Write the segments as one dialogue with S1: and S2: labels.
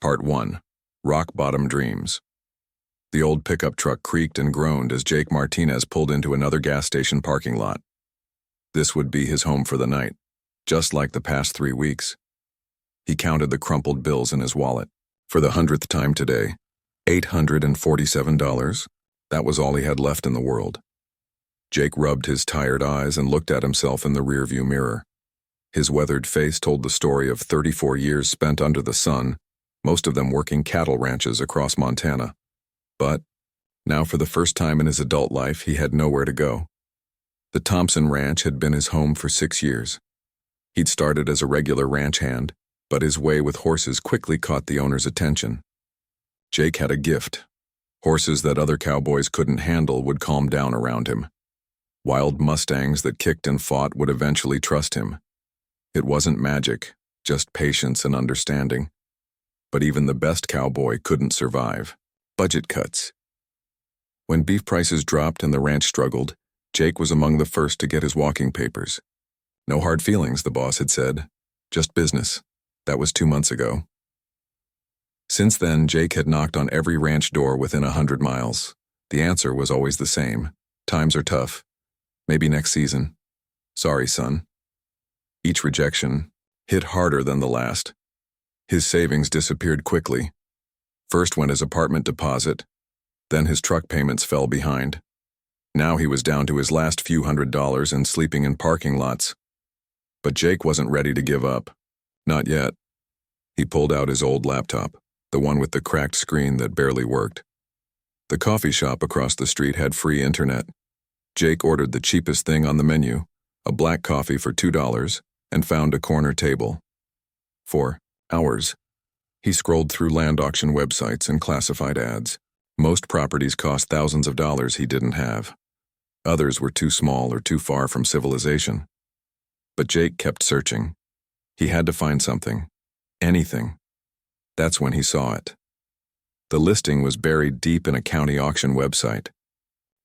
S1: Part 1. Rock Bottom Dreams. The old pickup truck creaked and groaned as Jake Martinez pulled into another gas station parking lot. This would be his home for the night, just like the past 3 weeks. He counted the crumpled bills in his wallet. For the 100th time today, $847. That was all he had left in the world. Jake rubbed his tired eyes and looked at himself in the rearview mirror. His weathered face told the story of 34 years spent under the sun, most of them working cattle ranches across Montana. But, now for the first time in his adult life, he had nowhere to go. The Thompson Ranch had been his home for 6 years. He'd started as a regular ranch hand, but his way with horses quickly caught the owner's attention. Jake had a gift. Horses that other cowboys couldn't handle would calm down around him. Wild Mustangs that kicked and fought would eventually trust him. It wasn't magic, just patience and understanding. But even the best cowboy couldn't survive. Budget cuts. When beef prices dropped and the ranch struggled, Jake was among the first to get his walking papers. No hard feelings, the boss had said. Just business. That was 2 months ago. Since then, Jake had knocked on every ranch door within 100 miles. The answer was always the same. Times are tough. Maybe next season. Sorry, son. Each rejection hit harder than the last. His savings disappeared quickly. First went his apartment deposit, then his truck payments fell behind. Now he was down to his last few $100s and sleeping in parking lots. But Jake wasn't ready to give up. Not yet. He pulled out his old laptop, the one with the cracked screen that barely worked. The coffee shop across the street had free internet. Jake ordered the cheapest thing on the menu, a black coffee for $2, and found a corner table. For hours, he scrolled through land auction websites and classified ads. Most properties cost thousands of dollars he didn't have. Others were too small or too far from civilization. But Jake kept searching. He had to find something. Anything. That's when he saw it. The listing was buried deep in a county auction website.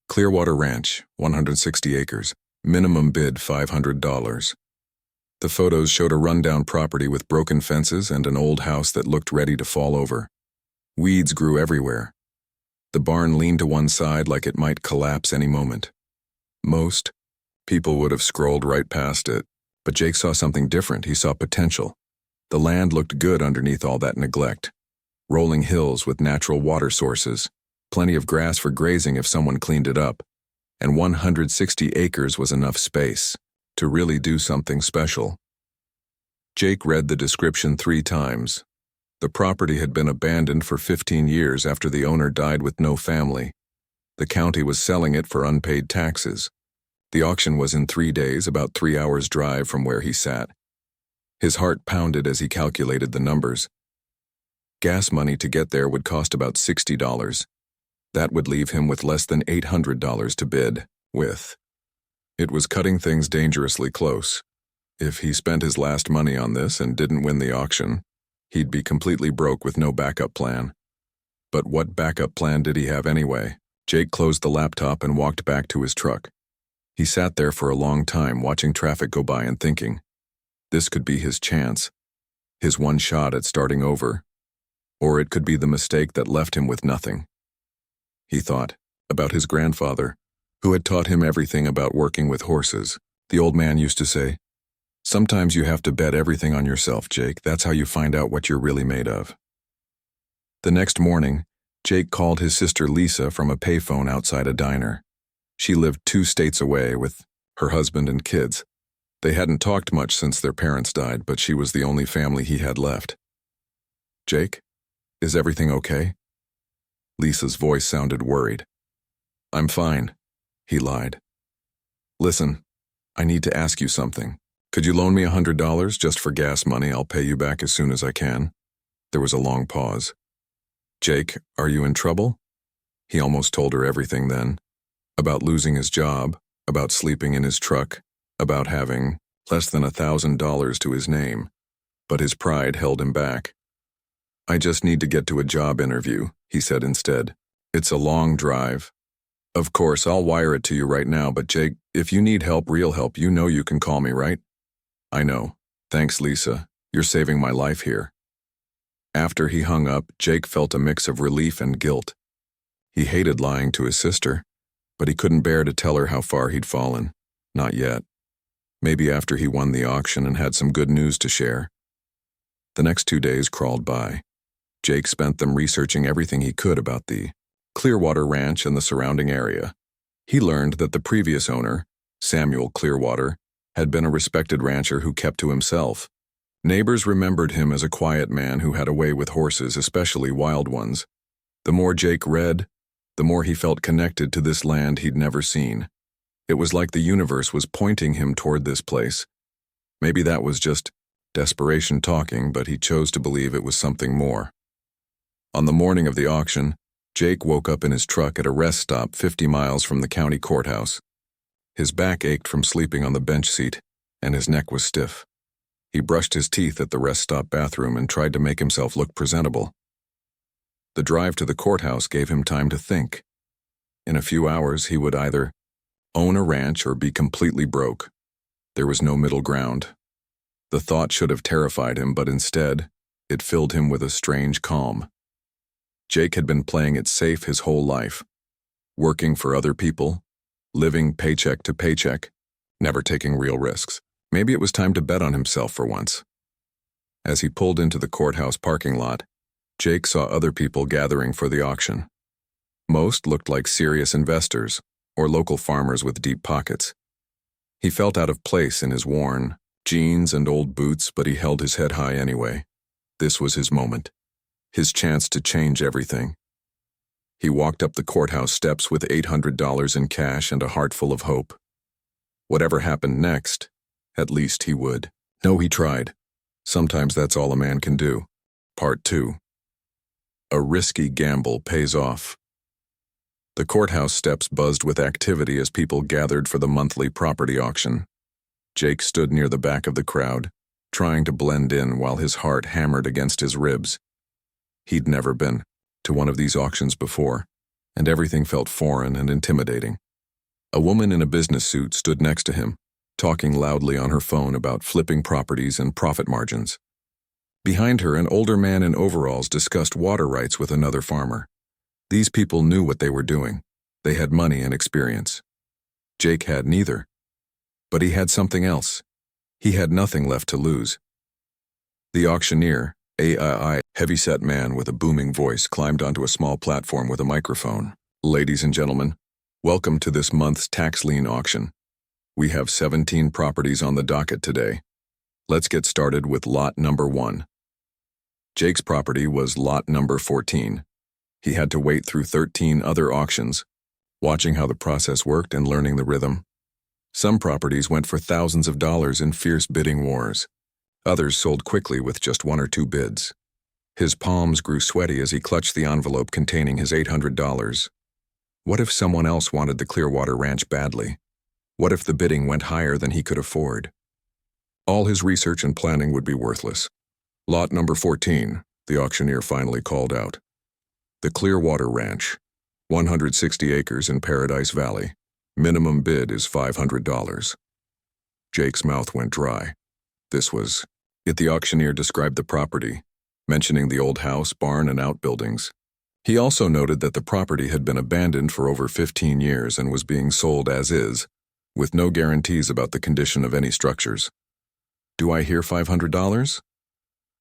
S1: Clearwater Ranch, 160 acres. Minimum bid $500. The photos showed a rundown property with broken fences and an old house that looked ready to fall over. Weeds grew everywhere. The barn leaned to one side like it might collapse any moment. Most people would have scrolled right past it, but Jake saw something different. He saw potential. The land looked good underneath all that neglect. Rolling hills with natural water sources, plenty of grass for grazing if someone cleaned it up, and 160 acres was enough space to really do something special. Jake read the description 3 times. The property had been abandoned for 15 years after the owner died with no family. The county was selling it for unpaid taxes. The auction was in 3 days, about 3 hours' drive from where he sat. His heart pounded as he calculated the numbers. Gas money to get there would cost about $60. That would leave him with less than $800 to bid with. It was cutting things dangerously close. If he spent his last money on this and didn't win the auction, he'd be completely broke with no backup plan. But what backup plan did he have anyway? Jake closed the laptop and walked back to his truck. He sat there for a long time, watching traffic go by and thinking, this could be his chance, his one shot at starting over. Or it could be the mistake that left him with nothing. He thought about his grandfather, who had taught him everything about working with horses. The old man used to say, sometimes you have to bet everything on yourself, Jake. That's how you find out what you're really made of. The next morning, Jake called his sister Lisa from a payphone outside a diner. She lived 2 states away with her husband and kids. They hadn't talked much since their parents died, but she was the only family he had left. Jake, is everything okay? Lisa's voice sounded worried. I'm fine, he lied. Listen, I need to ask you something. Could you loan me $100 just for gas money? I'll pay you back as soon as I can. There was a long pause. Jake, are you in trouble? He almost told her everything then. About losing his job, about sleeping in his truck, about having less than $1,000 to his name. But his pride held him back. I just need to get to a job interview, he said instead. It's a long drive. Of course, I'll wire it to you right now, but Jake, if you need help, real help, you know you can call me, right? I know. Thanks, Lisa. You're saving my life here. After he hung up, Jake felt a mix of relief and guilt. He hated lying to his sister, but he couldn't bear to tell her how far he'd fallen. Not yet. Maybe after he won the auction and had some good news to share. The next 2 days crawled by. Jake spent them researching everything he could about the Clearwater Ranch and the surrounding area. He learned that the previous owner, Samuel Clearwater, had been a respected rancher who kept to himself. Neighbors remembered him as a quiet man who had a way with horses, especially wild ones. The more Jake read, the more he felt connected to this land he'd never seen. It was like the universe was pointing him toward this place. Maybe that was just desperation talking, but he chose to believe it was something more. On the morning of the auction, Jake woke up in his truck at a rest stop 50 miles from the county courthouse. His back ached from sleeping on the bench seat, and his neck was stiff. He brushed his teeth at the rest stop bathroom and tried to make himself look presentable. The drive to the courthouse gave him time to think. In a few hours, he would either own a ranch or be completely broke. There was no middle ground. The thought should have terrified him, but instead, it filled him with a strange calm. Jake had been playing it safe his whole life, working for other people, living paycheck to paycheck, never taking real risks. Maybe it was time to bet on himself for once. As he pulled into the courthouse parking lot, Jake saw other people gathering for the auction. Most looked like serious investors or local farmers with deep pockets. He felt out of place in his worn jeans and old boots, but he held his head high anyway. This was his moment, his chance to change everything. He walked up the courthouse steps with $800 in cash and a heart full of hope. Whatever happened next, at least he would. No, he tried. Sometimes that's all a man can do. Part 2. A risky gamble pays off. The courthouse steps buzzed with activity as people gathered for the monthly property auction. Jake stood near the back of the crowd, trying to blend in while his heart hammered against his ribs. He'd never been to one of these auctions before, and everything felt foreign and intimidating. A woman in a business suit stood next to him, talking loudly on her phone about flipping properties and profit margins. Behind her, an older man in overalls discussed water rights with another farmer. These people knew what they were doing. They had money and experience. Jake had neither. But he had something else. He had nothing left to lose. The auctioneer, a heavy-set man with a booming voice, climbed onto a small platform with a microphone. Ladies and gentlemen, welcome to this month's tax lien auction. We have 17 properties on the docket today. Let's get started with lot number 1. Jake's property was lot number 14. He had to wait through 13 other auctions, watching how the process worked and learning the rhythm. Some properties went for thousands of dollars in fierce bidding wars. Others sold quickly with just 1 or 2 bids. His palms grew sweaty as he clutched the envelope containing his $800. What if someone else wanted the Clearwater Ranch badly? What if the bidding went higher than he could afford? All his research and planning would be worthless. Lot number 14, the auctioneer finally called out. The Clearwater Ranch, 160 acres in Paradise Valley. Minimum bid is $500. Jake's mouth went dry. This was it. The auctioneer described the property, mentioning the old house, barn, and outbuildings. He also noted that the property had been abandoned for over 15 years and was being sold as is, with no guarantees about the condition of any structures. Do I hear $500?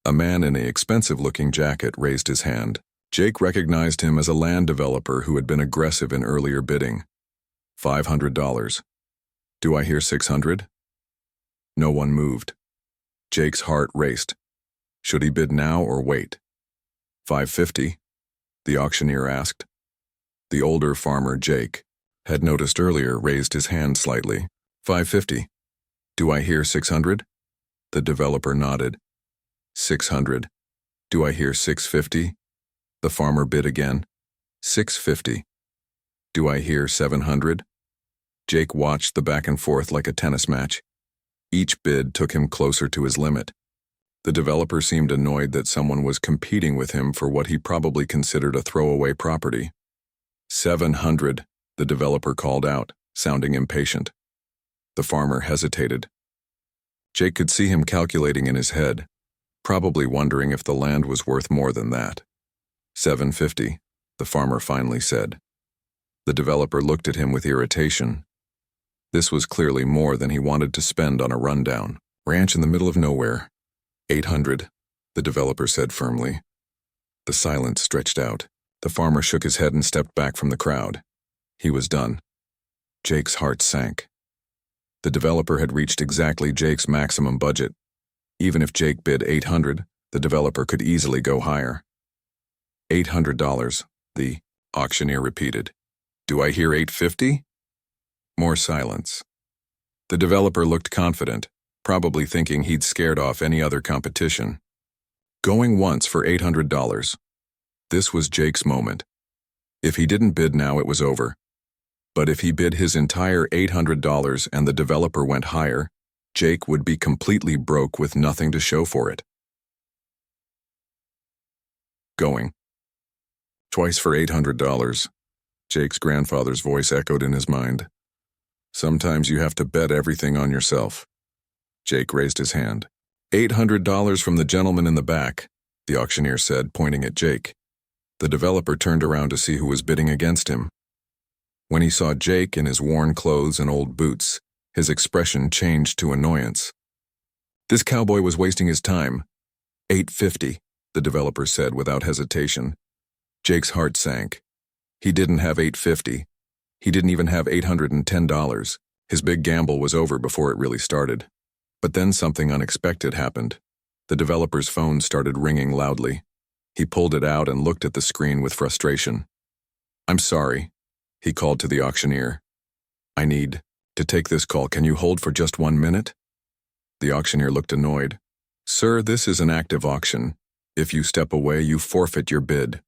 S1: A man in an expensive-looking jacket raised his hand. Jake recognized him as a land developer who had been aggressive in earlier bidding. $500. Do I hear $600? No one moved. Jake's heart raced. Should he bid now or wait? $550? The auctioneer asked. The older farmer, Jake, had noticed earlier, raised his hand slightly. $550. Do I hear $600? The developer nodded. $600. Do I hear $650? The farmer bid again. $650. Do I hear $700? Jake watched the back and forth like a tennis match. Each bid took him closer to his limit. The developer seemed annoyed that someone was competing with him for what he probably considered a throwaway property. $700, the developer called out, sounding impatient. The farmer hesitated. Jake could see him calculating in his head. probably wondering if the land was worth more than that. $750, the farmer finally said. The developer looked at him with irritation. This was clearly more than he wanted to spend on a rundown ranch in the middle of nowhere. $800, the developer said firmly. The silence stretched out. The farmer shook his head and stepped back from the crowd. He was done. Jake's heart sank. The developer had reached exactly Jake's maximum budget. Even if Jake bid $800, the developer could easily go higher. $800, the auctioneer repeated. Do I hear $850? More silence. The developer looked confident, probably thinking he'd scared off any other competition. Going once for $800. This was Jake's moment. If he didn't bid now, it was over. But if he bid his entire $800 and the developer went higher, Jake would be completely broke with nothing to show for it. Going. Twice for $800. Jake's grandfather's voice echoed in his mind. Sometimes you have to bet everything on yourself. Jake raised his hand. $800 from the gentleman in the back, the auctioneer said, pointing at Jake. The developer turned around to see who was bidding against him. When he saw Jake in his worn clothes and old boots, his expression changed to annoyance. This cowboy was wasting his time. $850, the developer said without hesitation. Jake's heart sank. He didn't have $850. He didn't even have $810. His big gamble was over before it really started. But then something unexpected happened. The developer's phone started ringing loudly. He pulled it out and looked at the screen with frustration. I'm sorry, he called to the auctioneer. I need to take this call. Can you hold for just 1 minute? The auctioneer looked annoyed. Sir, this is an active auction. If you step away, you forfeit your bid.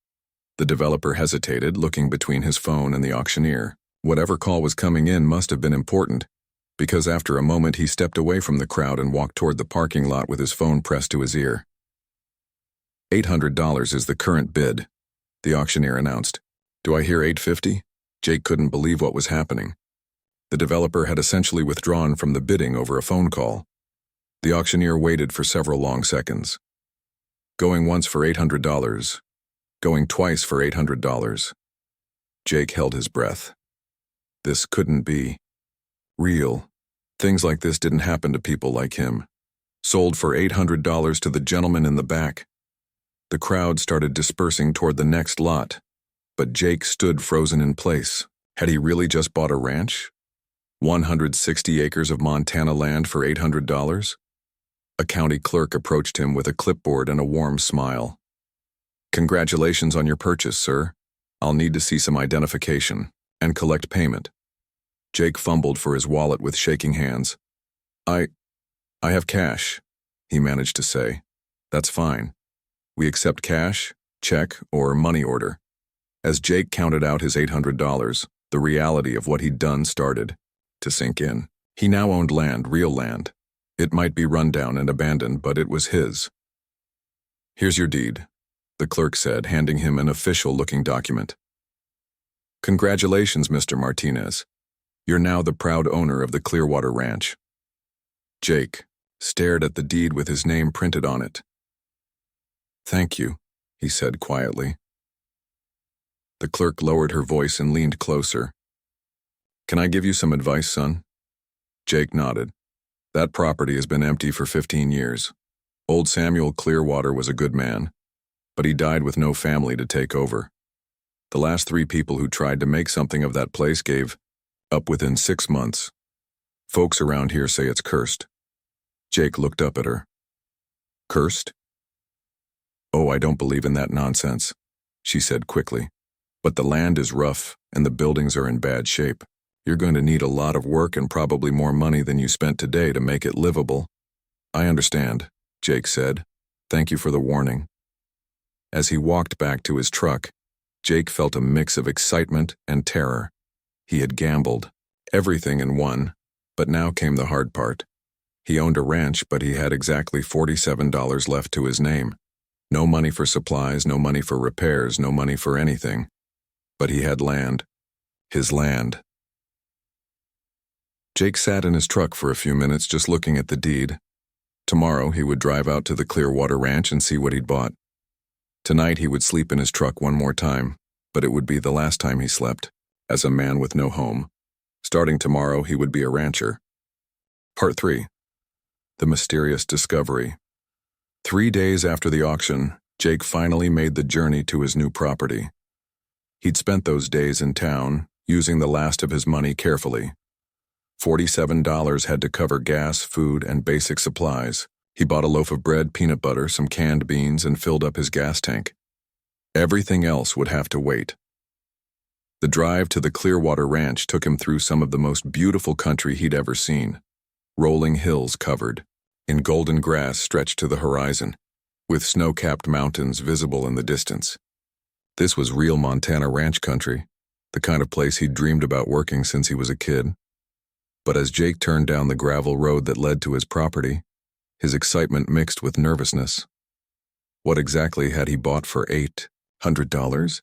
S1: The developer hesitated, looking between his phone and the auctioneer. Whatever call was coming in must have been important, because after a moment he stepped away from the crowd and walked toward the parking lot with his phone pressed to his ear. $800 is the current bid, the auctioneer announced. Do I hear $850? Jake couldn't believe what was happening. The developer had essentially withdrawn from the bidding over a phone call. The auctioneer waited for several long seconds. Going once for $800. Going twice for $800. Jake held his breath. This couldn't be real. Things like this didn't happen to people like him. Sold for $800 to the gentleman in the back. The crowd started dispersing toward the next lot, but Jake stood frozen in place. Had he really just bought a ranch? 160 acres of Montana land for $800? A county clerk approached him with a clipboard and a warm smile. Congratulations on your purchase, sir. I'll need to see some identification and collect payment. Jake fumbled for his wallet with shaking hands. I have cash, he managed to say. That's fine. We accept cash, check, or money order. As Jake counted out his $800, the reality of what he'd done started to sink in. He now owned land, real land. It might be run down and abandoned, but it was his. Here's your deed, the clerk said, handing him an official-looking document. Congratulations, Mr. Martinez. You're now the proud owner of the Clearwater Ranch. Jake stared at the deed with his name printed on it. Thank you, he said quietly. The clerk lowered her voice and leaned closer. Can I give you some advice, son? Jake nodded. That property has been empty for 15 years. Old Samuel Clearwater was a good man, but he died with no family to take over. The last 3 people who tried to make something of that place gave up within 6 months. Folks around here say it's cursed. Jake looked up at her. Cursed? Oh, I don't believe in that nonsense, she said quickly. But the land is rough and the buildings are in bad shape. You're going to need a lot of work and probably more money than you spent today to make it livable. I understand, Jake said. Thank you for the warning. As he walked back to his truck, Jake felt a mix of excitement and terror. He had gambled, everything and won, but now came the hard part. He owned a ranch, but he had exactly $47 left to his name. No money for supplies, no money for repairs, no money for anything. But he had land. His land. Jake sat in his truck for a few minutes just looking at the deed. Tomorrow he would drive out to the Clearwater Ranch and see what he'd bought. Tonight he would sleep in his truck one more time, but it would be the last time he slept, as a man with no home. Starting tomorrow he would be a rancher. Part 3. The Mysterious Discovery. 3 days after the auction, Jake finally made the journey to his new property. He'd spent those days in town, using the last of his money carefully. $47 had to cover gas, food, and basic supplies. He bought a loaf of bread, peanut butter, some canned beans, and filled up his gas tank. Everything else would have to wait. The drive to the Clearwater Ranch took him through some of the most beautiful country he'd ever seen. Rolling hills covered in golden grass stretched to the horizon, with snow-capped mountains visible in the distance. This was real Montana ranch country, the kind of place he'd dreamed about working since he was a kid. But as Jake turned down the gravel road that led to his property, his excitement mixed with nervousness. What exactly had he bought for $800?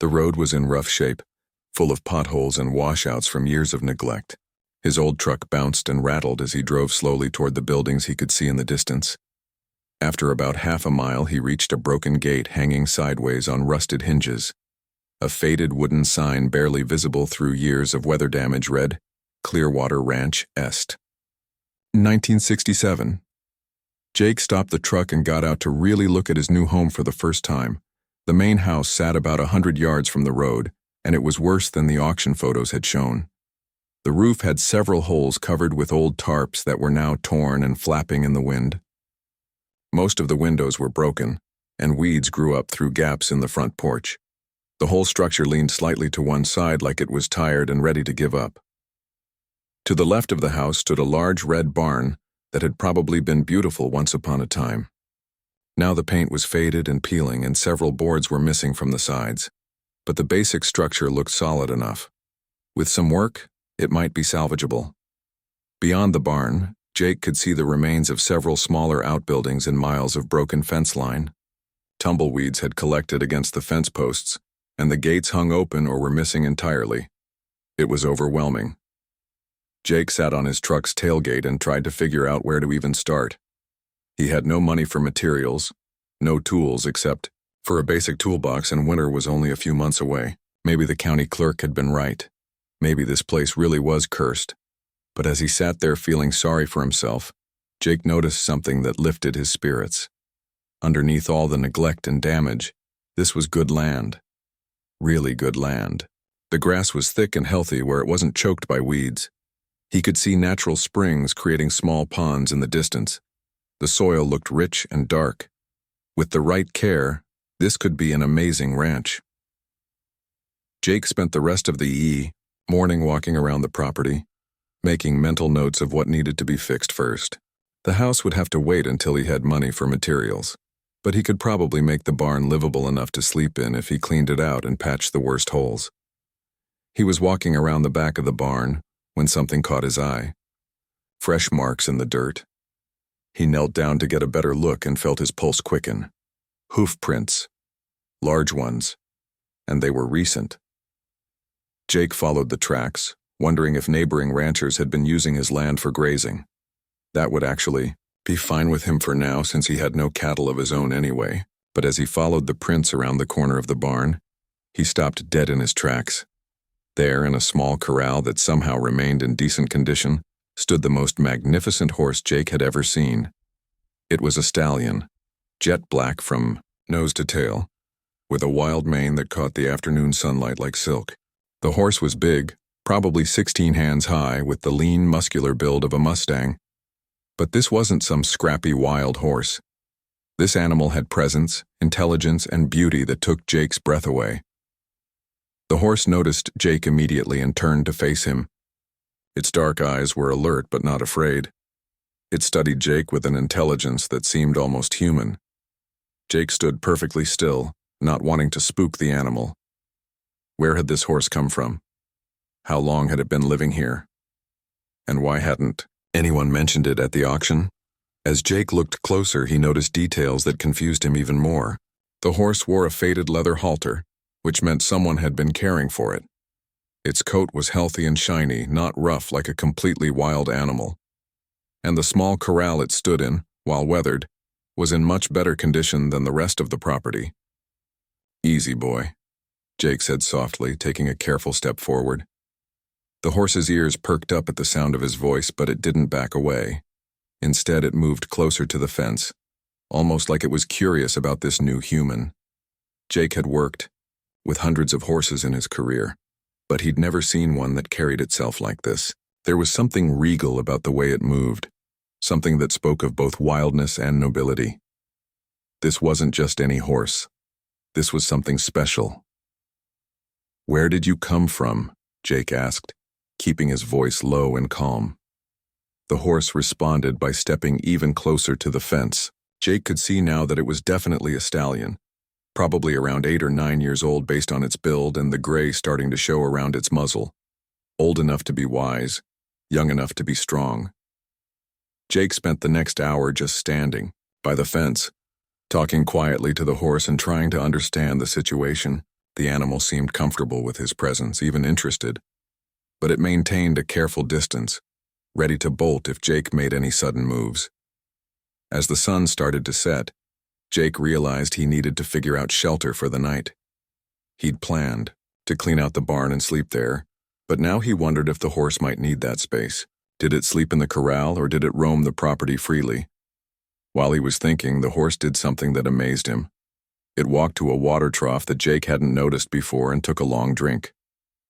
S1: The road was in rough shape, full of potholes and washouts from years of neglect. His old truck bounced and rattled as he drove slowly toward the buildings he could see in the distance. After about half a mile, he reached a broken gate hanging sideways on rusted hinges. A faded wooden sign barely visible through years of weather damage read, Clearwater Ranch Est. 1967. Jake stopped the truck and got out to really look at his new home for the first time. The main house sat about 100 yards from the road, and it was worse than the auction photos had shown. The roof had several holes covered with old tarps that were now torn and flapping in the wind. Most of the windows were broken, and weeds grew up through gaps in the front porch. The whole structure leaned slightly to one side like it was tired and ready to give up. To the left of the house stood a large red barn that had probably been beautiful once upon a time. Now the paint was faded and peeling, and several boards were missing from the sides. But the basic structure looked solid enough. With some work, it might be salvageable. Beyond the barn, Jake could see the remains of several smaller outbuildings and miles of broken fence line. Tumbleweeds had collected against the fence posts, and the gates hung open or were missing entirely. It was overwhelming. Jake sat on his truck's tailgate and tried to figure out where to even start. He had no money for materials, no tools except for a basic toolbox, and winter was only a few months away. Maybe the county clerk had been right. Maybe this place really was cursed. But as he sat there feeling sorry for himself, Jake noticed something that lifted his spirits. Underneath all the neglect and damage, this was good land. Really good land. The grass was thick and healthy where it wasn't choked by weeds. He could see natural springs creating small ponds in the distance. The soil looked rich and dark. With the right care, this could be an amazing ranch. Jake spent the rest of the morning walking around the property, making mental notes of what needed to be fixed first. The house would have to wait until he had money for materials, but he could probably make the barn livable enough to sleep in if he cleaned it out and patched the worst holes. He was walking around the back of the barn when something caught his eye. Fresh marks in the dirt. He knelt down to get a better look and felt his pulse quicken. Hoof prints. Large ones. And they were recent. Jake followed the tracks, wondering if neighboring ranchers had been using his land for grazing. That would actually be fine with him for now since he had no cattle of his own anyway. But as he followed the prints around the corner of the barn, he stopped dead in his tracks. There, in a small corral that somehow remained in decent condition, stood the most magnificent horse Jake had ever seen. It was a stallion, jet black from nose to tail, with a wild mane that caught the afternoon sunlight like silk. The horse was big, probably 16 hands high, with the lean, muscular build of a Mustang. But this wasn't some scrappy wild horse. This animal had presence, intelligence, and beauty that took Jake's breath away. The horse noticed Jake immediately and turned to face him. Its dark eyes were alert but not afraid. It studied Jake with an intelligence that seemed almost human. Jake stood perfectly still, not wanting to spook the animal. Where had this horse come from? How long had it been living here? And why hadn't anyone mentioned it at the auction? As Jake looked closer, he noticed details that confused him even more. The horse wore a faded leather halter, which meant someone had been caring for it. Its coat was healthy and shiny, not rough like a completely wild animal. and the small corral it stood in, while weathered, was in much better condition than the rest of the property. "Easy, boy," Jake said softly, taking a careful step forward. The horse's ears perked up at the sound of his voice, but it didn't back away. Instead, it moved closer to the fence, almost like it was curious about this new human. Jake had worked with hundreds of horses in his career, but he'd never seen one that carried itself like this. There was something regal about the way it moved, something that spoke of both wildness and nobility. This wasn't just any horse. This was something special. "Where did you come from?" Jake asked, keeping his voice low and calm. The horse responded by stepping even closer to the fence. Jake could see now that it was definitely a stallion, probably around 8 or 9 years old based on its build and the gray starting to show around its muzzle. Old enough to be wise, young enough to be strong. Jake spent the next hour just standing by the fence, talking quietly to the horse and trying to understand the situation. The animal seemed comfortable with his presence, even interested, but it maintained a careful distance, ready to bolt if Jake made any sudden moves. As the sun started to set, Jake realized he needed to figure out shelter for the night. He'd planned to clean out the barn and sleep there, but now he wondered if the horse might need that space. Did it sleep in the corral or did it roam the property freely? While he was thinking, the horse did something that amazed him. It walked to a water trough that Jake hadn't noticed before and took a long drink.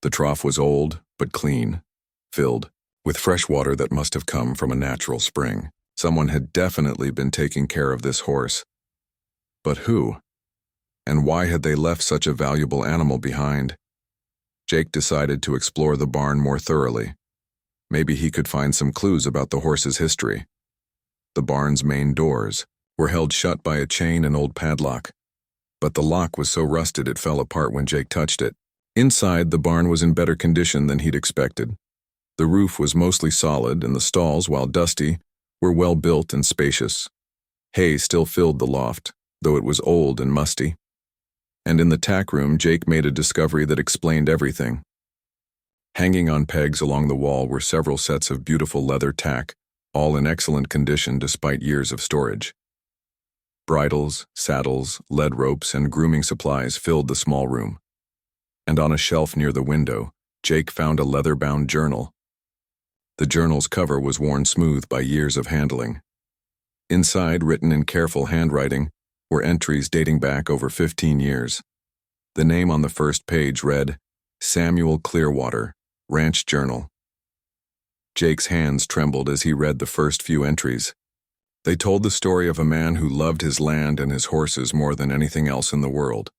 S1: The trough was old, but clean, filled with fresh water that must have come from a natural spring. Someone had definitely been taking care of this horse. But who? And why had they left such a valuable animal behind? Jake decided to explore the barn more thoroughly. Maybe he could find some clues about the horse's history. The barn's main doors were held shut by a chain and old padlock, but the lock was so rusted it fell apart when Jake touched it. Inside, the barn was in better condition than he'd expected. The roof was mostly solid, and the stalls, while dusty, were well built and spacious. Hay still filled the loft, though it was old and musty. And in the tack room, Jake made a discovery that explained everything. Hanging on pegs along the wall were several sets of beautiful leather tack, all in excellent condition despite years of storage. Bridles, saddles, lead ropes, and grooming supplies filled the small room. And on a shelf near the window, Jake found a leather-bound journal. The journal's cover was worn smooth by years of handling. Inside, written in careful handwriting, were entries dating back over 15 years. The name on the first page read, "Samuel Clearwater, Ranch Journal." Jake's hands trembled as he read the first few entries. They told the story of a man who loved his land and his horses more than anything else in the world.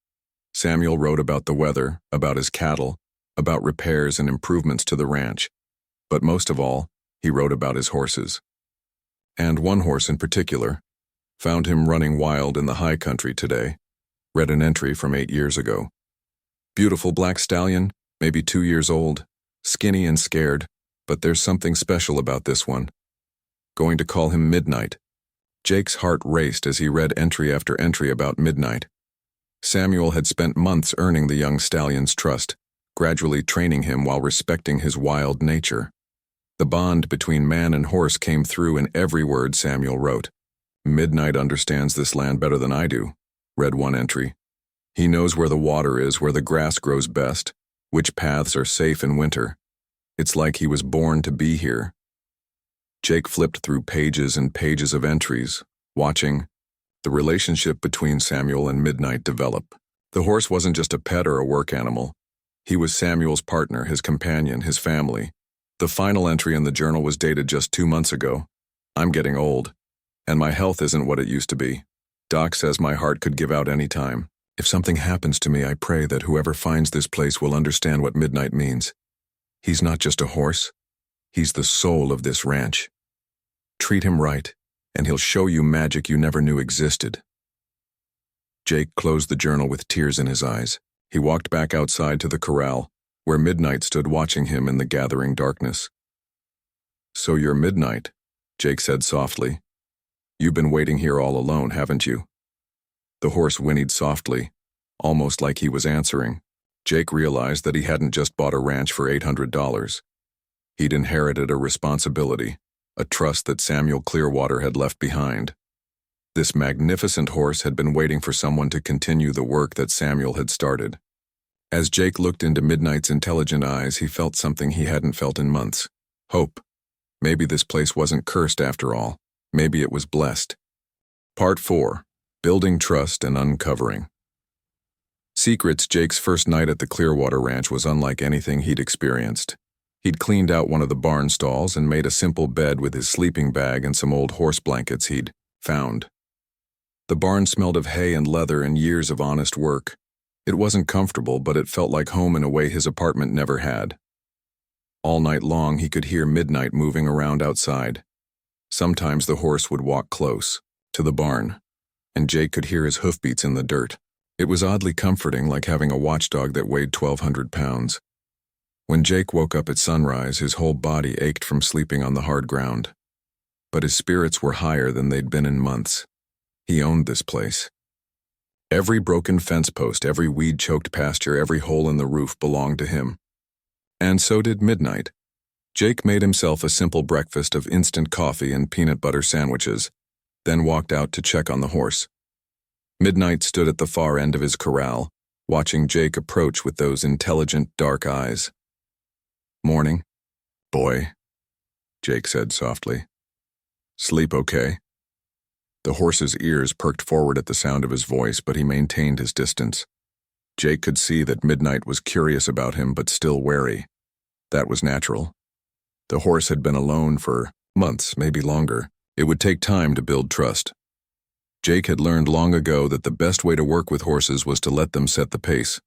S1: Samuel wrote about the weather, about his cattle, about repairs and improvements to the ranch. But most of all, he wrote about his horses. And one horse in particular, found him running wild in the high country today, read an entry from 8 years ago. Beautiful black stallion, maybe 2 years old, skinny and scared, but there's something special about this one. Going to call him Midnight. Jake's heart raced as he read entry after entry about Midnight. Samuel had spent months earning the young stallion's trust, gradually training him while respecting his wild nature. The bond between man and horse came through in every word Samuel wrote. "Midnight understands this land better than I do," read one entry. "He knows where the water is, where the grass grows best, which paths are safe in winter. It's like he was born to be here." Jake flipped through pages and pages of entries, watching the relationship between Samuel and Midnight develop. The horse wasn't just a pet or a work animal. He was Samuel's partner, his companion, his family. The final entry in the journal was dated just 2 months ago. "I'm getting old, and my health isn't what it used to be. Doc says my heart could give out any time. If something happens to me, I pray that whoever finds this place will understand what Midnight means. He's not just a horse. He's the soul of this ranch. Treat him right, and he'll show you magic you never knew existed." Jake closed the journal with tears in his eyes. He walked back outside to the corral, where Midnight stood watching him in the gathering darkness. "So you're Midnight," Jake said softly. "You've been waiting here all alone, haven't you?" The horse whinnied softly, almost like he was answering. Jake realized that he hadn't just bought a ranch for $800. He'd inherited a responsibility, a trust that Samuel Clearwater had left behind. This magnificent horse had been waiting for someone to continue the work that Samuel had started. As Jake looked into Midnight's intelligent eyes, he felt something he hadn't felt in months. Hope. Maybe this place wasn't cursed after all. Maybe it was blessed. Part 4. Building Trust and Uncovering. Secrets. Jake's first night at the Clearwater Ranch was unlike anything he'd experienced. He'd cleaned out one of the barn stalls and made a simple bed with his sleeping bag and some old horse blankets he'd found. The barn smelled of hay and leather and years of honest work. It wasn't comfortable, but it felt like home in a way his apartment never had. All night long, he could hear Midnight moving around outside. Sometimes the horse would walk close, to the barn, and Jake could hear his hoofbeats in the dirt. It was oddly comforting, like having a watchdog that weighed 1,200 pounds. When Jake woke up at sunrise, his whole body ached from sleeping on the hard ground. But his spirits were higher than they'd been in months. He owned this place. Every broken fence post, every weed-choked pasture, every hole in the roof belonged to him. And so did Midnight. Jake made himself a simple breakfast of instant coffee and peanut butter sandwiches, then walked out to check on the horse. Midnight stood at the far end of his corral, watching Jake approach with those intelligent, dark eyes. "Morning, boy," Jake said softly. "Sleep okay?" The horse's ears perked forward at the sound of his voice, but he maintained his distance. Jake could see that Midnight was curious about him, but still wary. That was natural. The horse had been alone for months, maybe longer. It would take time to build trust. Jake had learned long ago that the best way to work with horses was to let them set the pace.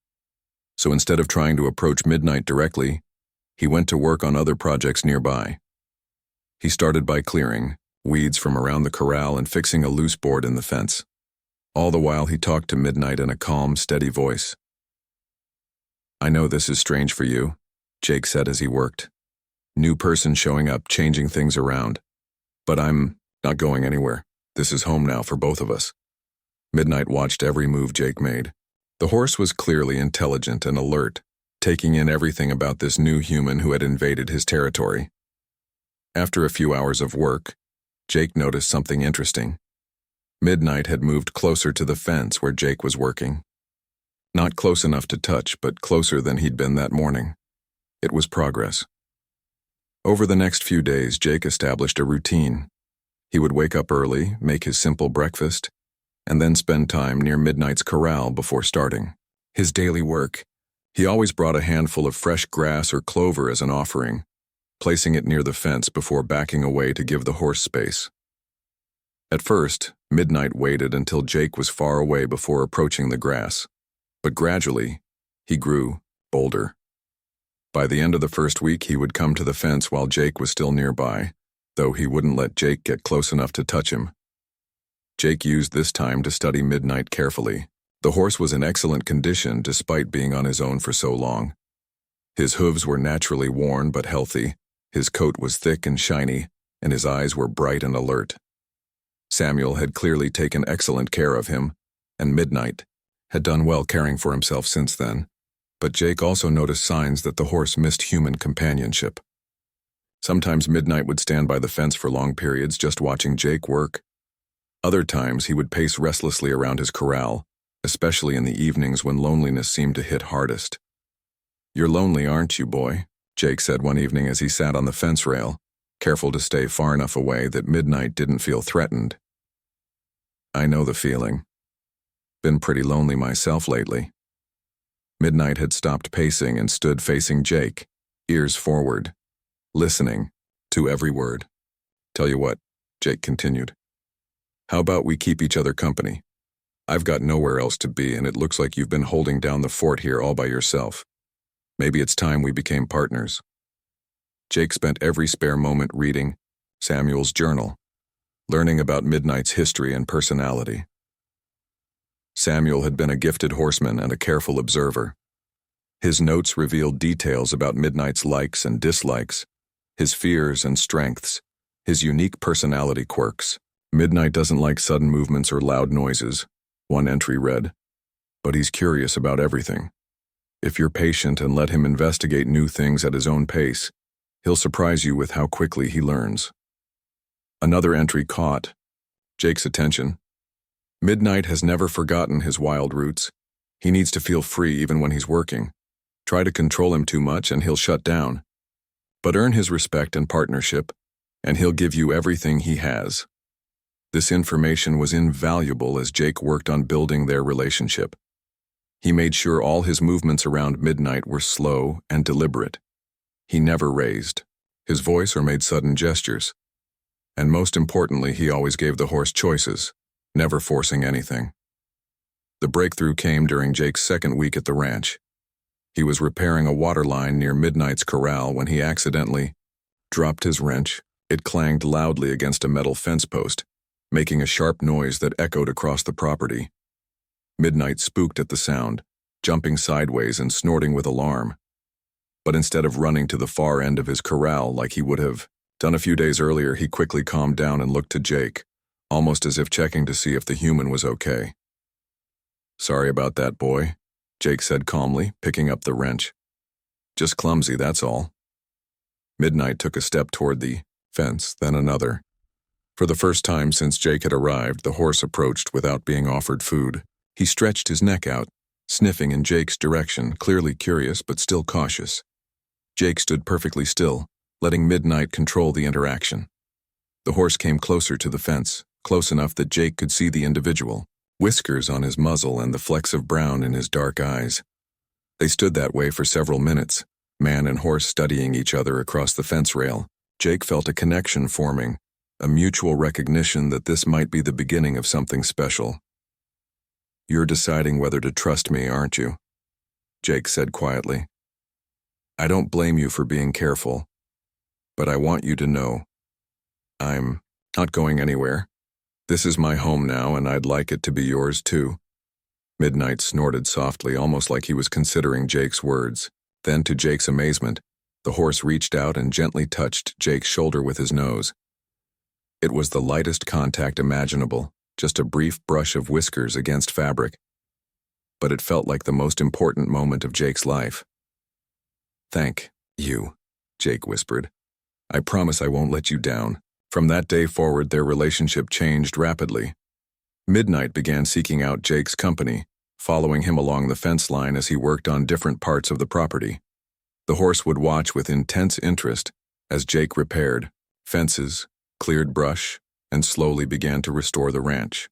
S1: So instead of trying to approach Midnight directly, he went to work on other projects nearby. He started by clearing weeds from around the corral and fixing a loose board in the fence. All the while he talked to Midnight in a calm, steady voice. "I know this is strange for you," Jake said as he worked. "New person showing up, changing things around. But I'm not going anywhere. This is home now for both of us." Midnight watched every move Jake made. The horse was clearly intelligent and alert, taking in everything about this new human who had invaded his territory. After a few hours of work, Jake noticed something interesting. Midnight had moved closer to the fence where Jake was working. Not close enough to touch, but closer than he'd been that morning. It was progress. Over the next few days, Jake established a routine. He would wake up early, make his simple breakfast, and then spend time near Midnight's corral before starting his daily work. He always brought a handful of fresh grass or clover as an offering, placing it near the fence before backing away to give the horse space. At first, Midnight waited until Jake was far away before approaching the grass, but gradually, he grew bolder. By the end of the first week, he would come to the fence while Jake was still nearby, though he wouldn't let Jake get close enough to touch him. Jake used this time to study Midnight carefully. The horse was in excellent condition despite being on his own for so long. His hooves were naturally worn but healthy, his coat was thick and shiny, and his eyes were bright and alert. Samuel had clearly taken excellent care of him, and Midnight had done well caring for himself since then. But Jake also noticed signs that the horse missed human companionship. Sometimes Midnight would stand by the fence for long periods just watching Jake work. Other times he would pace restlessly around his corral, especially in the evenings when loneliness seemed to hit hardest. "You're lonely, aren't you, boy?" Jake said one evening as he sat on the fence rail, careful to stay far enough away that Midnight didn't feel threatened. "I know the feeling. Been pretty lonely myself lately." Midnight had stopped pacing and stood facing Jake, ears forward, listening to every word. "Tell you what," Jake continued. "How about we keep each other company? I've got nowhere else to be, and it looks like you've been holding down the fort here all by yourself. Maybe it's time we became partners." Jake spent every spare moment reading Samuel's journal, learning about Midnight's history and personality. Samuel had been a gifted horseman and a careful observer. His notes revealed details about Midnight's likes and dislikes, his fears and strengths, his unique personality quirks. "Midnight doesn't like sudden movements or loud noises," one entry read, "but he's curious about everything. If you're patient and let him investigate new things at his own pace, he'll surprise you with how quickly he learns." Another entry caught Jake's attention. Midnight has never forgotten his wild roots. He needs to feel free even when he's working. Try to control him too much and he'll shut down. But earn his respect and partnership, and he'll give you everything he has. This information was invaluable as Jake worked on building their relationship. He made sure all his movements around Midnight were slow and deliberate. He never raised his voice or made sudden gestures. And most importantly, he always gave the horse choices, never forcing anything. The breakthrough came during Jake's second week at the ranch. He was repairing a water line near Midnight's corral when he accidentally dropped his wrench. It clanged loudly against a metal fence post, making a sharp noise that echoed across the property. Midnight spooked at the sound, jumping sideways and snorting with alarm. But instead of running to the far end of his corral like he would have done a few days earlier, he quickly calmed down and looked to Jake, almost as if checking to see if the human was okay. "Sorry about that, boy," Jake said calmly, picking up the wrench. "Just clumsy, that's all." Midnight took a step toward the fence, then another. For the first time since Jake had arrived, the horse approached without being offered food. He stretched his neck out, sniffing in Jake's direction, clearly curious but still cautious. Jake stood perfectly still, letting Midnight control the interaction. The horse came closer to the fence, close enough that Jake could see the individual, whiskers on his muzzle and the flecks of brown in his dark eyes. They stood that way for several minutes, man and horse studying each other across the fence rail. Jake felt a connection forming, a mutual recognition that this might be the beginning of something special. "You're deciding whether to trust me, aren't you?" Jake said quietly. "I don't blame you for being careful, but I want you to know I'm not going anywhere. This is my home now, and I'd like it to be yours too." Midnight snorted softly, almost like he was considering Jake's words. Then, to Jake's amazement, the horse reached out and gently touched Jake's shoulder with his nose. It was the lightest contact imaginable, just a brief brush of whiskers against fabric. But it felt like the most important moment of Jake's life. "Thank you," Jake whispered. "I promise I won't let you down." From that day forward, their relationship changed rapidly. Midnight began seeking out Jake's company, following him along the fence line as he worked on different parts of the property. The horse would watch with intense interest as Jake repaired fences, cleared brush, and slowly began to restore the ranch.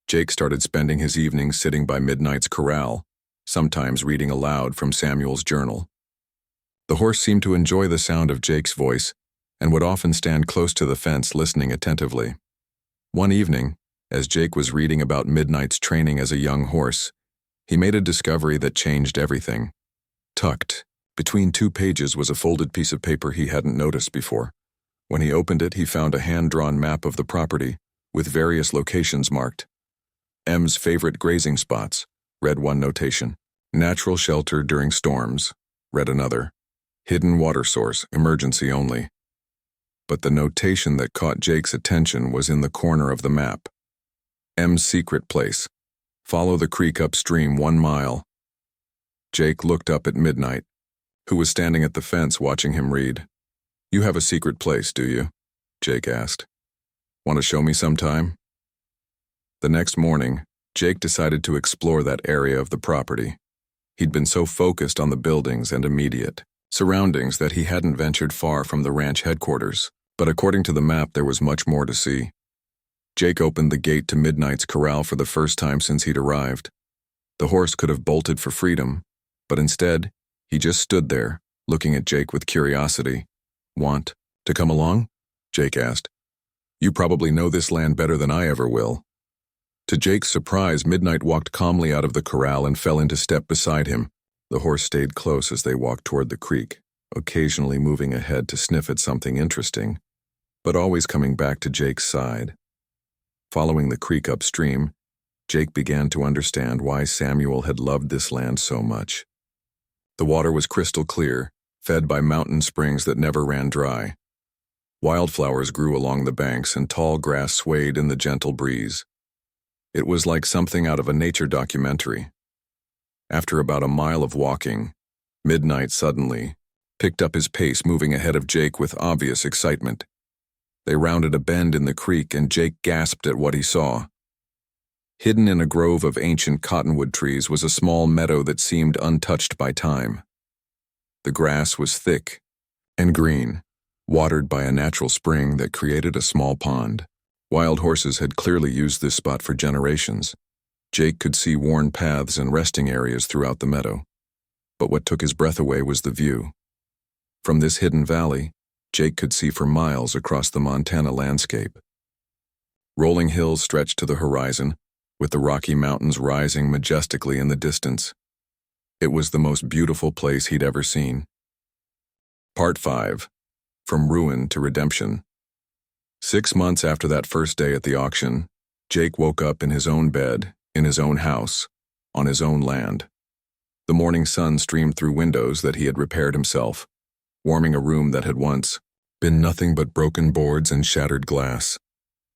S1: Jake started spending his evenings sitting by Midnight's corral, sometimes reading aloud from Samuel's journal. The horse seemed to enjoy the sound of Jake's voice and would often stand close to the fence listening attentively. One evening, as Jake was reading about Midnight's training as a young horse, he made a discovery that changed everything. Tucked between 2 pages was a folded piece of paper he hadn't noticed before. When he opened it, he found a hand-drawn map of the property, with various locations marked. M's favorite grazing spots, read one notation. Natural shelter during storms, read another. Hidden water source, emergency only. But the notation that caught Jake's attention was in the corner of the map. M's secret place. Follow the creek upstream 1 mile. Jake looked up at Midnight, who was standing at the fence watching him read. "You have a secret place, do you?" Jake asked. "Want to show me sometime?" The next morning, Jake decided to explore that area of the property. He'd been so focused on the buildings and immediate surroundings that he hadn't ventured far from the ranch headquarters, but according to the map there was much more to see. Jake opened the gate to Midnight's corral for the first time since he'd arrived. The horse could have bolted for freedom, but instead, he just stood there, looking at Jake with curiosity. "Want to come along?" Jake asked. "You probably know this land better than I ever will." To Jake's surprise, Midnight walked calmly out of the corral and fell into step beside him. The horse stayed close as they walked toward the creek, occasionally moving ahead to sniff at something interesting, but always coming back to Jake's side. Following the creek upstream, Jake began to understand why Samuel had loved this land so much. The water was crystal clear, fed by mountain springs that never ran dry. Wildflowers grew along the banks and tall grass swayed in the gentle breeze. It was like something out of a nature documentary. After about a mile of walking, Midnight suddenly picked up his pace, moving ahead of Jake with obvious excitement. They rounded a bend in the creek and Jake gasped at what he saw. Hidden in a grove of ancient cottonwood trees was a small meadow that seemed untouched by time. The grass was thick and green, watered by a natural spring that created a small pond. Wild horses had clearly used this spot for generations. Jake could see worn paths and resting areas throughout the meadow. But what took his breath away was the view. From this hidden valley, Jake could see for miles across the Montana landscape. Rolling hills stretched to the horizon, with the Rocky Mountains rising majestically in the distance. It was the most beautiful place he'd ever seen. Part 5. From Ruin to Redemption. 6 months after that first day at the auction, Jake woke up in his own bed, in his own house, on his own land. The morning sun streamed through windows that he had repaired himself, warming a room that had once been nothing but broken boards and shattered glass.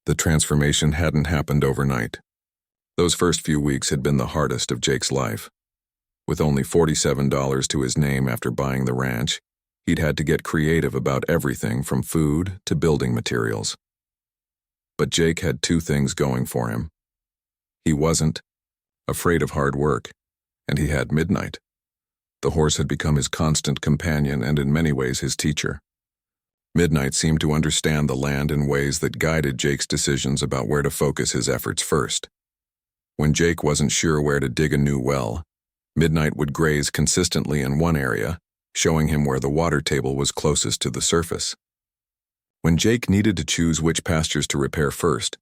S1: The transformation hadn't happened overnight. Those first few weeks had been the hardest of Jake's life. With only $47 to his name after buying the ranch, he'd had to get creative about everything from food to building materials. But Jake had two things going for him. He wasn't afraid of hard work, and he had Midnight. The horse had become his constant companion and in many ways his teacher. Midnight seemed to understand the land in ways that guided Jake's decisions about where to focus his efforts first. When Jake wasn't sure where to dig a new well, Midnight would graze consistently in one area, showing him where the water table was closest to the surface. When Jake needed to choose which pastures to repair first,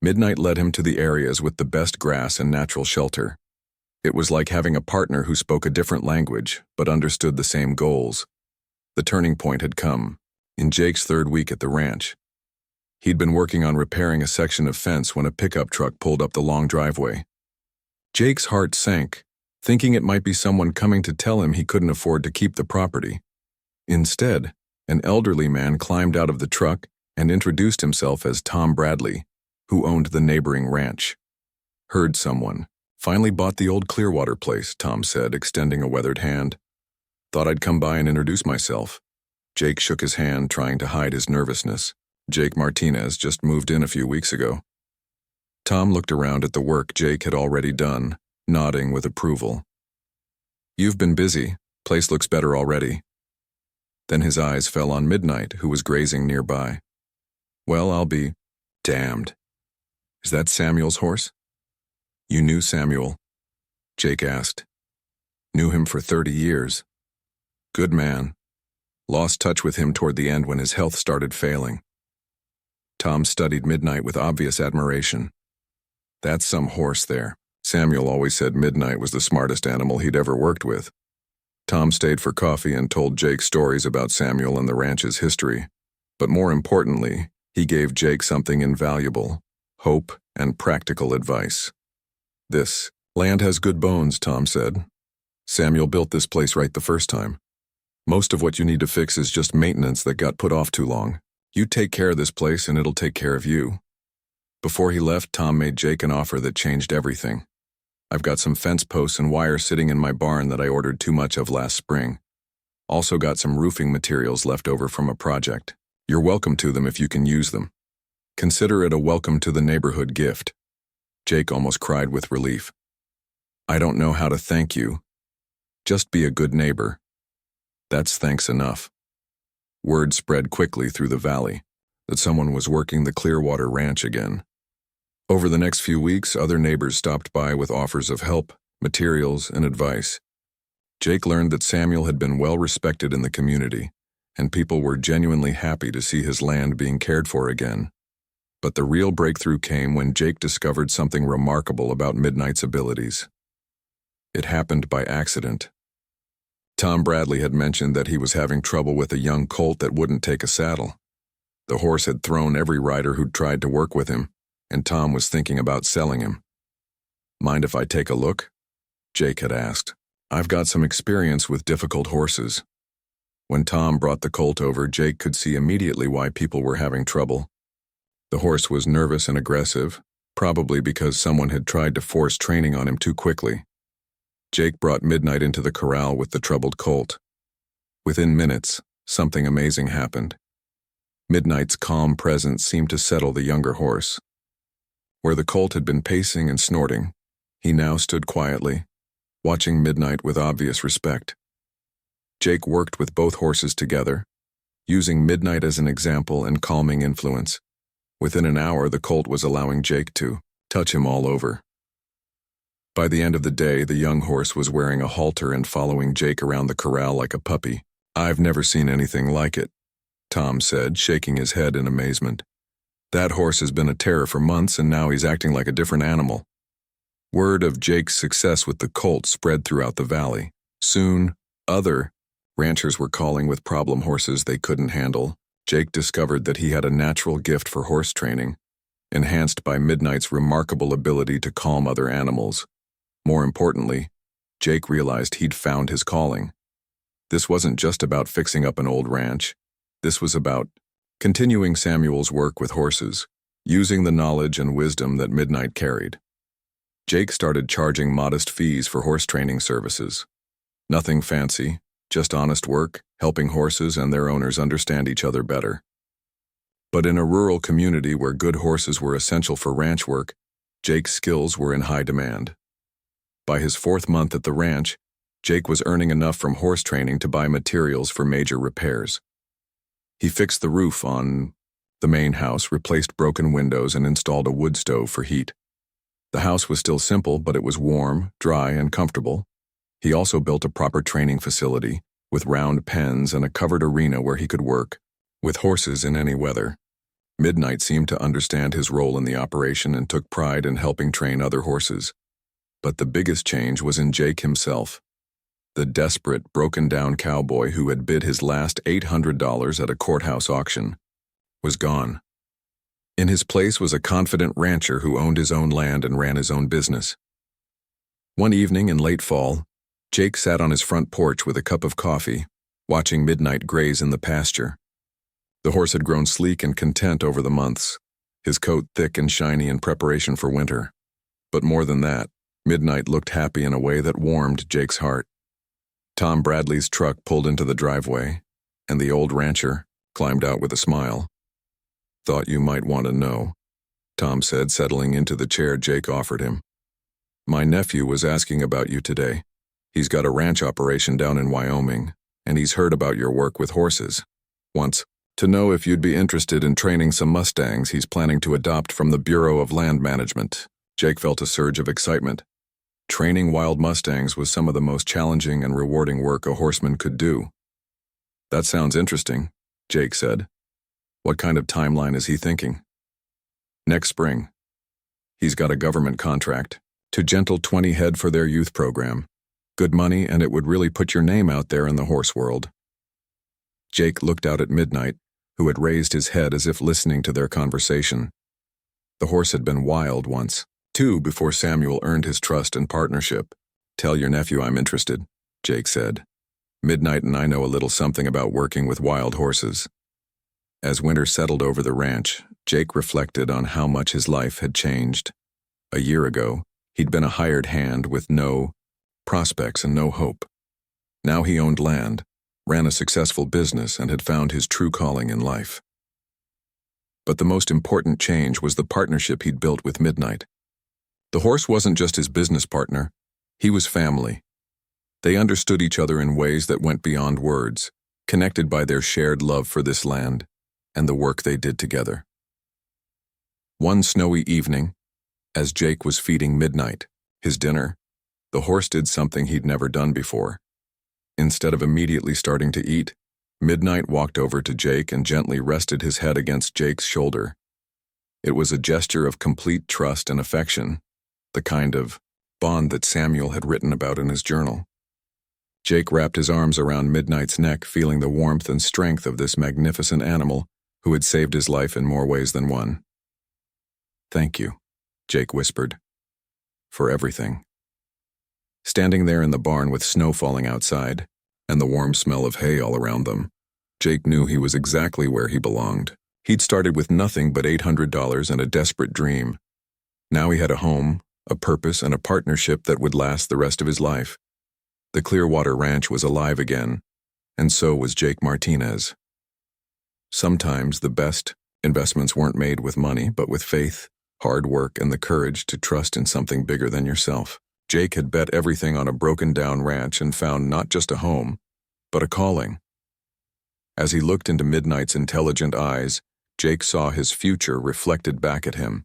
S1: Midnight led him to the areas with the best grass and natural shelter. It was like having a partner who spoke a different language but understood the same goals. The turning point had come, in Jake's third week at the ranch. He'd been working on repairing a section of fence when a pickup truck pulled up the long driveway. Jake's heart sank, thinking it might be someone coming to tell him he couldn't afford to keep the property. Instead, an elderly man climbed out of the truck and introduced himself as Tom Bradley, who owned the neighboring ranch. Heard someone. Finally bought the old Clearwater place, Tom said, extending a weathered hand. Thought I'd come by and introduce myself. Jake shook his hand, trying to hide his nervousness. Jake Martinez just moved in a few weeks ago. Tom looked around at the work Jake had already done, nodding with approval. You've been busy. Place looks better already. Then his eyes fell on Midnight, who was grazing nearby. Well, I'll be damned. Is that Samuel's horse? You knew Samuel? Jake asked. Knew him for 30 years. Good man. Lost touch with him toward the end when his health started failing. Tom studied Midnight with obvious admiration. That's some horse there. Samuel always said Midnight was the smartest animal he'd ever worked with. Tom stayed for coffee and told Jake stories about Samuel and the ranch's history. But more importantly, he gave Jake something invaluable: hope and practical advice. This land has good bones, Tom said. Samuel built this place right the first time. Most of what you need to fix is just maintenance that got put off too long. You take care of this place and it'll take care of you. Before he left, Tom made Jake an offer that changed everything. I've got some fence posts and wire sitting in my barn that I ordered too much of last spring. Also got some roofing materials left over from a project. You're welcome to them if you can use them. Consider it a welcome to the neighborhood gift. Jake almost cried with relief. I don't know how to thank you. Just be a good neighbor. That's thanks enough. Word spread quickly through the valley that someone was working the Clearwater Ranch again. Over the next few weeks, other neighbors stopped by with offers of help, materials, and advice. Jake learned that Samuel had been well respected in the community, and people were genuinely happy to see his land being cared for again. But the real breakthrough came when Jake discovered something remarkable about Midnight's abilities. It happened by accident. Tom Bradley had mentioned that he was having trouble with a young colt that wouldn't take a saddle. The horse had thrown every rider who'd tried to work with him, and Tom was thinking about selling him. Mind if I take a look? Jake had asked. I've got some experience with difficult horses. When Tom brought the colt over, Jake could see immediately why people were having trouble. The horse was nervous and aggressive, probably because someone had tried to force training on him too quickly. Jake brought Midnight into the corral with the troubled colt. Within minutes, something amazing happened. Midnight's calm presence seemed to settle the younger horse. Where the colt had been pacing and snorting, he now stood quietly, watching Midnight with obvious respect. Jake worked with both horses together, using Midnight as an example and calming influence. Within an hour, the colt was allowing Jake to touch him all over. By the end of the day, the young horse was wearing a halter and following Jake around the corral like a puppy. "I've never seen anything like it," Tom said, shaking his head in amazement. "That horse has been a terror for months, and now he's acting like a different animal." Word of Jake's success with the colt spread throughout the valley. Soon, other ranchers were calling with problem horses they couldn't handle. Jake discovered that he had a natural gift for horse training, enhanced by Midnight's remarkable ability to calm other animals. More importantly, Jake realized he'd found his calling. This wasn't just about fixing up an old ranch. This was about continuing Samuel's work with horses, using the knowledge and wisdom that Midnight carried. Jake started charging modest fees for horse training services. Nothing fancy, just honest work, helping horses and their owners understand each other better. But in a rural community where good horses were essential for ranch work, Jake's skills were in high demand. By his 4th month at the ranch, Jake was earning enough from horse training to buy materials for major repairs. He fixed the roof on the main house, replaced broken windows, and installed a wood stove for heat. The house was still simple, but it was warm, dry, and comfortable. He also built a proper training facility, with round pens and a covered arena where he could work with horses in any weather. Midnight seemed to understand his role in the operation and took pride in helping train other horses. But the biggest change was in Jake himself. The desperate, broken-down cowboy who had bid his last $800 at a courthouse auction was gone. In his place was a confident rancher who owned his own land and ran his own business. One evening in late fall, Jake sat on his front porch with a cup of coffee, watching Midnight graze in the pasture. The horse had grown sleek and content over the months, his coat thick and shiny in preparation for winter. But more than that, Midnight looked happy in a way that warmed Jake's heart. Tom Bradley's truck pulled into the driveway, and the old rancher climbed out with a smile. "Thought you might want to know," Tom said, settling into the chair Jake offered him. "My nephew was asking about you today. He's got a ranch operation down in Wyoming, and he's heard about your work with horses. Wants to know if you'd be interested in training some Mustangs he's planning to adopt from the Bureau of Land Management." Jake felt a surge of excitement. Training wild Mustangs was some of the most challenging and rewarding work a horseman could do. "That sounds interesting," Jake said. "What kind of timeline is he thinking?" "Next spring. He's got a government contract to gentle 20 head for their youth program. Good money, and it would really put your name out there in the horse world." Jake looked out at Midnight, who had raised his head as if listening to their conversation. The horse had been wild once, too, before Samuel earned his trust and partnership. "Tell your nephew I'm interested," Jake said. "Midnight and I know a little something about working with wild horses." As winter settled over the ranch, Jake reflected on how much his life had changed. A year ago, he'd been a hired hand with no prospects and no hope. Now he owned land, ran a successful business, and had found his true calling in life. But the most important change was the partnership he'd built with Midnight. The horse wasn't just his business partner, he was family. They understood each other in ways that went beyond words, connected by their shared love for this land and the work they did together. One snowy evening, as Jake was feeding Midnight his dinner, the horse did something he'd never done before. Instead of immediately starting to eat, Midnight walked over to Jake and gently rested his head against Jake's shoulder. It was a gesture of complete trust and affection, the kind of bond that Samuel had written about in his journal. Jake wrapped his arms around Midnight's neck, feeling the warmth and strength of this magnificent animal who had saved his life in more ways than one. "Thank you," Jake whispered, "for everything." Standing there in the barn with snow falling outside and the warm smell of hay all around them, Jake knew he was exactly where he belonged. He'd started with nothing but $800 and a desperate dream. Now he had a home, a purpose, and a partnership that would last the rest of his life. The Clearwater Ranch was alive again, and so was Jake Martinez. Sometimes the best investments weren't made with money, but with faith, hard work, and the courage to trust in something bigger than yourself. Jake had bet everything on a broken-down ranch and found not just a home, but a calling. As he looked into Midnight's intelligent eyes, Jake saw his future reflected back at him.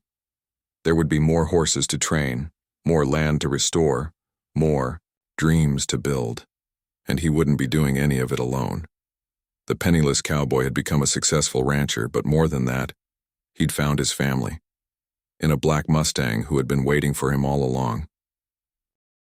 S1: There would be more horses to train, more land to restore, more dreams to build, and he wouldn't be doing any of it alone. The Penniless Cowboy had become a successful rancher, but more than that, he'd found his family in a black Mustang who had been waiting for him all along.